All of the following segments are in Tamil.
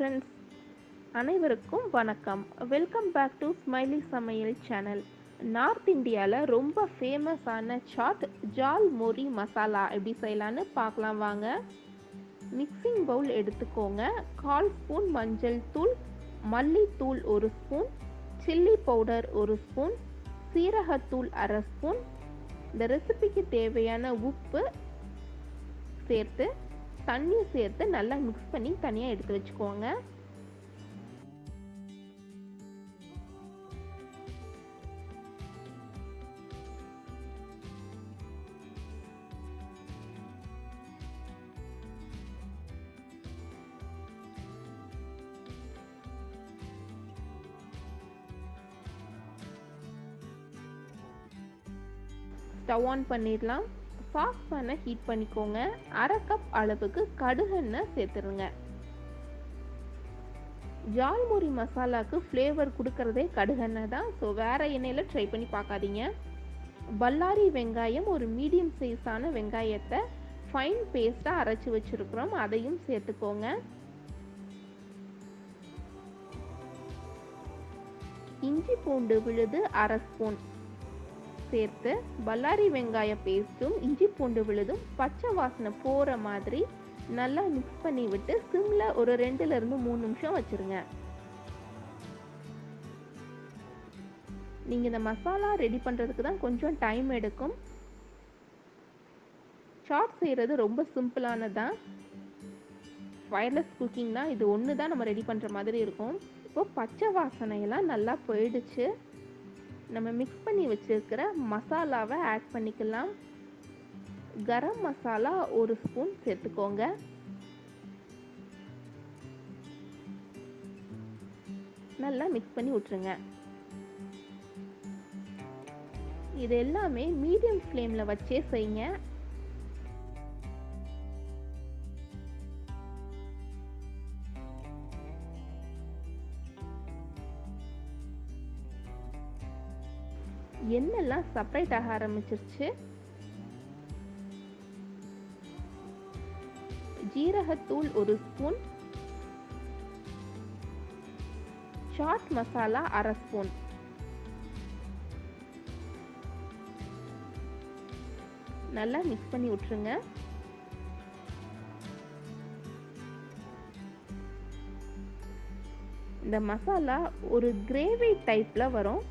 ஃப்ரெண்ட்ஸ், அனைவருக்கும் வணக்கம். வெல்கம் பேக் டு ஸ்மைலி சமையல் சேனல். நார்த் இந்தியாவில் ரொம்ப ஃபேமஸான சாட் ஜால் மொரி மசாலா எப்படி செய்யலான்னு பார்க்கலாம் வாங்க. மிக்சிங் பவுல் எடுத்துக்கோங்க. 1/4 ஸ்பூன் மஞ்சள் தூள், மல்லித்தூள் 1 ஸ்பூன், சில்லி பவுடர் 1 ஸ்பூன், சீரகத்தூள் 1/2 ஸ்பூன், இந்த ரெசிபிக்கு தேவையான உப்பு சேர்த்து தண்ணி சேர்த்து நல்லா மிக்ஸ் பண்ணி தனியாக எடுத்து வச்சுக்கோங்க. ஸ்டவ் ஆன் பண்ணிடலாம். சாஸ் பேனை ஹீட் பண்ணிக்கோங்க. 1/2 கப் அளவுக்கு கடுகெண்ணெய் சேர்த்துருங்க. ஜால்முரி மசாலாவுக்கு ஃப்ளேவர் கொடுக்கறதே கடுகெண்ணெய் தான். ஸோ வேறு எண்ணெயில் ட்ரை பண்ணி பார்க்காதீங்க. பல்லாரி வெங்காயம், ஒரு மீடியம் சைஸான வெங்காயத்தை ஃபைன் பேஸ்ட்டாக அரைச்சி வச்சுருக்குறோம், அதையும் சேர்த்துக்கோங்க. இஞ்சி பூண்டு விழுது 1/2 ஸ்பூன் சேர்த்து பல்லாரி வெங்காய பேஸ்ட்டும் இஞ்சி பூண்டு விழுதும் பச்சை வாசனை போகிற மாதிரி நல்லா மிக்ஸ் பண்ணி விட்டு சிம்ல ஒரு 2-3 நிமிஷம் வச்சுருங்க. நீங்கள் இந்த மசாலா ரெடி பண்ணுறதுக்கு தான் கொஞ்சம் டைம் எடுக்கும். சாட் செய்கிறது ரொம்ப சிம்பிளானதான். ஃபயர்லெஸ் குக்கிங் தான், இது ஒன்று தான் நம்ம ரெடி பண்ணுற மாதிரி இருக்கும். இப்போ பச்சை வாசனையெல்லாம் நல்லா போயிடுச்சு. நம்ம மிக்ஸ் பண்ணி வச்சிருக்கிற மசாலாவை ஆட் பண்ணிக்கலாம். கரம் மசாலா 1 ஸ்பூன் சேர்த்துக்கோங்க. நல்லா மிக்ஸ் பண்ணி விட்டுருங்க. இது எல்லாமே மீடியம் ஃப்ளேமில் வச்சே செய்யுங்க. எண்ணெய்லாம் செப்பரேட் ஆக ஆரம்பிச்சிருச்சு. ஜீரகத்தூள் 1 ஸ்பூன், சாட் மசாலா 1/2 ஸ்பூன், நல்லா மிக்ஸ் பண்ணி விட்டுருங்க. இந்த மசாலா ஒரு கிரேவி டைப்ல வரும்.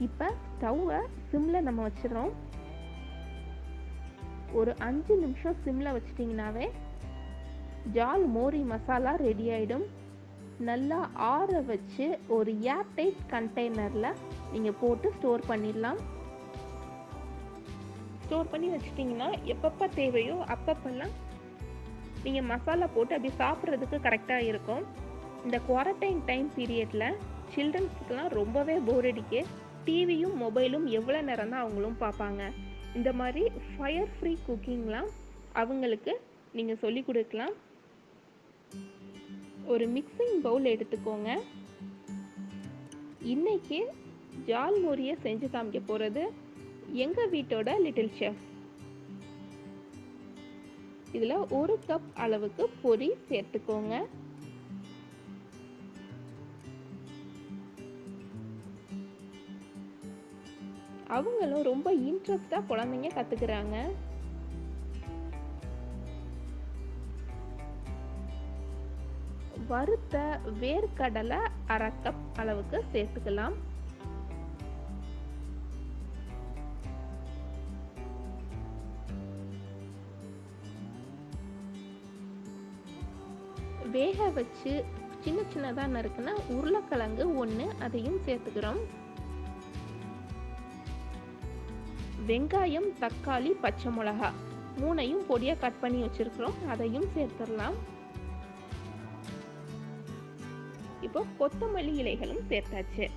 இப்போ ஸ்டவ்வை சிம்மில் நம்ம வச்சிடறோம். ஒரு 5 நிமிஷம் சிம்மில் வச்சிட்டிங்கனாவே ஜால் மோரி மசாலா ரெடி ஆகிடும். நல்லா ஆற வச்சு ஒரு ஏர்டைட் கண்டெய்னரில் நீங்கள் போட்டு ஸ்டோர் பண்ணிடலாம். ஸ்டோர் பண்ணி வச்சிட்டிங்கன்னா எப்பப்போ தேவையோ அப்பப்பெல்லாம் நீங்கள் மசாலா போட்டு அப்படி சாப்பிட்றதுக்கு கரெக்டாக இருக்கும். இந்த குவாரண்டைன் டைம் பீரியடில் சில்ட்ரன்ஸுக்கெலாம் ரொம்பவே போர் அடிக்கு. டிவியும் மொபைலும் எவ்வளோ நேரம் தான் அவங்களும் பார்ப்பாங்க. இந்த மாதிரி ஃபயர் ஃப்ரீ குக்கிங்லாம் அவங்களுக்கு நீங்கள் சொல்லி கொடுக்கலாம். ஒரு மிக்சிங் பவுல் எடுத்துக்கோங்க. இன்னைக்கு ஜால் மோரியை செஞ்சு காமிக்க போகிறது எங்கள் வீட்டோட லிட்டில் செஃப். இதில் 1 கப் அளவுக்கு பொரி சேர்த்துக்கோங்க. அவங்களும் ரொம்ப இன்ட்ரெஸ்டாக குழந்தைங்க கற்றுக்குறாங்க. வறுத்த வேர்க்கடலை 1/2 கப் அளவுக்கு சேர்த்துக்கலாம். வேக வச்சு சின்ன சின்னதாக நறுக்குன்னா உருளைக்கிழங்கு 1, அதையும் சேர்த்துக்கிறோம். வெங்காயம், தக்காளி, பச்சை மிளகா 3ஐயும் பொடியாக கட் பண்ணி வச்சிருக்கிறோம், அதையும் சேர்த்துடலாம். இப்போ கொத்தமல்லி இலைகளும் சேர்த்தாச்சு.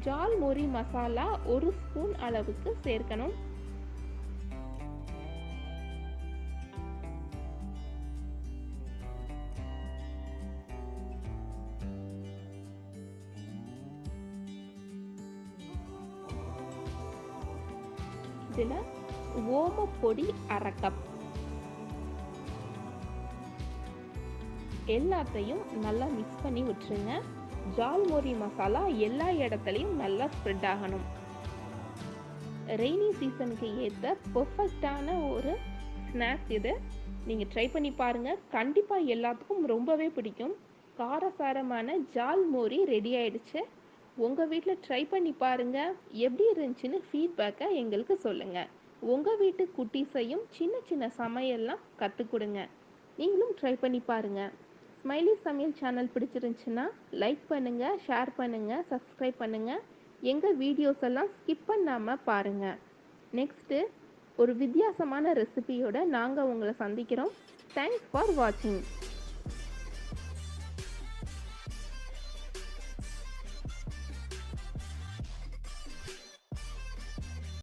ஜால் மோரி மசாலா 1 ஸ்பூன் அளவுக்கு சேர்க்கணும். இதில் ஓமப்பொடி 1/2 கப், எல்லாத்தையும் நல்லா மிக்ஸ் பண்ணி விட்டுருங்க. ஜால் மோரி மசாலா எல்லா இடத்துலையும் நல்லா ஸ்ப்ரெட் ஆகணும். ரெய்னி சீசனுக்கு ஏற்ற பர்ஃபெக்டான ஒரு ஸ்நாக்ஸ் இது. நீங்கள் ட்ரை பண்ணி பாருங்கள், கண்டிப்பாக எல்லாத்துக்கும் ரொம்பவே பிடிக்கும். காரசாரமான ஜால் மோரி ரெடி ஆயிடுச்சு. உங்கள் வீட்டில் ட்ரை பண்ணி பாருங்கள், எப்படி இருந்துச்சுன்னு ஃபீட்பேக்கை எங்களுக்கு சொல்லுங்கள். உங்கள் வீட்டு குட்டீஸையும் சின்ன சின்ன சமையல்லாம் கற்றுக் கொடுங்க. நீங்களும் ட்ரை பண்ணி பாருங்கள். ஸ்மைலி சமையல் சேனல் பிடிச்சிருந்துச்சுன்னா லைக் பண்ணுங்கள், ஷேர் பண்ணுங்கள், சப்ஸ்கிரைப் பண்ணுங்கள். எங்கள் வீடியோஸ் எல்லாம் ஸ்கிப் பண்ணாமல் பாருங்கள். நெக்ஸ்ட்டு ஒரு வித்தியாசமான ரெசிபியோட நாங்கள் உங்களை சந்திக்கிறோம். தேங்க்ஸ் ஃபார் வாட்சிங்.